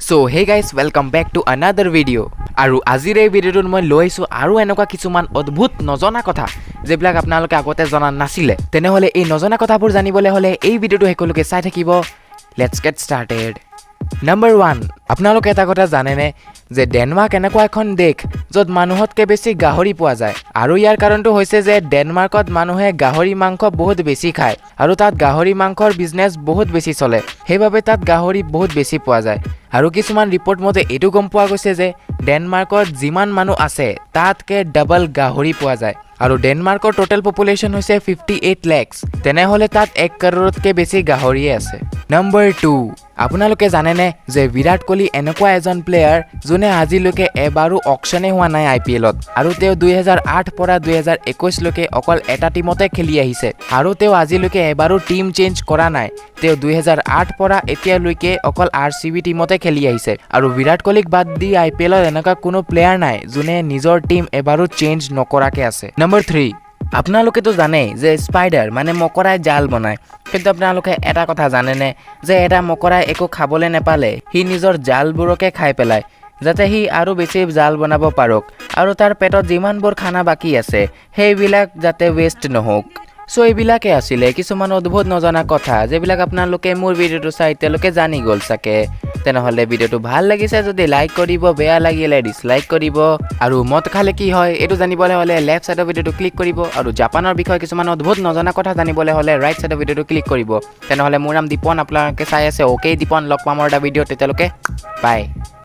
So hey guys, welcome back to another video. আৰু আজিৰ এই ভিডিঅ'টোত মই লৈ আহিছোঁ আৰু এনেকুৱা কিছুমান অদ্ভুত নজনা কথা যেবিলাক আপোনালোকে আগতে জনা নাছিলে। তেনেহলে এই নজনা কথাবোৰ জানিবলৈ হলে এই ভিডিঅ'টো হেকলৈকে চাই থাকিব। Let's get started. Number 1, আপোনালোকে এটা কথা জানেনে যে ডেনমাৰ্ক এনেকুৱা এখন দেশ য'ত মানুহতকে বেছি গাহৰি পোৱা যায় আৰু ইয়াৰ কাৰণটো হৈছে যে ডেনমাৰ্কত মানুহে গাহৰি মাংস বহুত বেছি খায় আৰু তাত গাহৰি মাংসৰ বিজনেছ বহুত বেছি চলে সেইবাবে তাত গাহৰি বহুত বেছি পোৱা যায় আৰু কিছুমান ৰিপৰ্ট মতে এটো গম পোৱা গৈছে যে ডেনমাৰ্কত যিমান মানুহ আছে তাতকে ডাবল গাহৰি পোৱা যায় আৰু ডেনমাৰ্কৰ টোটাল পপুলেশ্যন হৈছে 58 লাখ তেনেহলে তাত 1 কৰৰতকৈ বেছি গাহৰি আছে Number 2, আপোনালোকে জানেনে যে বিৰাট কোহলি এনেকুৱা এজন প্লেয়াৰ যোনে আজিলৈকে এবাৰো অকশ্যনে হোৱা নাই IPLত আৰু তেওঁ 2008 পৰা 2021 লৈকে অকল এটা টিমতে খেলি আহিছে আৰু তেওঁ আজিলৈকে এবাৰো টিম চেঞ্জ কৰা নাই তেওঁ 2008 পৰা এতিয়ালৈকে অকল RCB টিমতে খেলি আহিছে আৰু বিৰাট কোহলিক বাদ দি IPLত এনেকুৱা কোনো প্লেয়াৰ নাই যোনে নিজৰ টিম এবাৰো চেঞ্জ নকৰাকে আছে Number 3, আপোনালোকে তো জানে যে স্পাইডাৰ মানে মকৰাই জাল বনায় কিন্তু আপোনালোকে এটা কথা জানেনে যে এটা মকৰাই একো খাবলৈ নেপালে হি নিজৰ জালবোৰকে খাই পেলায় যাতে হি আৰু বেছি জাল বনাব পাৰক আৰু তাৰ পেটত যিমানবোৰ খানা বাকি আছে সেইবিলাক যাতে ৱেষ্ট নহওক সো এইবিলাকে আছিলে কিছুমান অদ্ভুত নজনা কথা যেবিলাক আপোনালোকে মোৰ ভিডিঅ'টো চাই তেওঁলোকে জানি গ'ল চাকে তেনেহলে ভিডিঅ'টো ভাল লাগিছে যদি লাইক কৰিব বেয়া লাগিলে ডিসলাইক কৰিব আৰু মত খালে কি হয় এটো জানিবলৈ হলে লেফট সাইডৰ ভিডিঅ'টো ক্লিক কৰিব আৰু জাপানৰ বিষয়ে কিছুমান অদ্ভুত নজনা কথা জানিবলৈ হলে ৰাইট সাইডৰ ভিডিঅ'টো ক্লিক কৰিব তেনেহলে মোৰ নাম দীপন আপোনালোকে চাই আছে ওকে দীপন লগ পাম আৰু এটা ভিডিঅ' তেতিয়ালৈকে বাই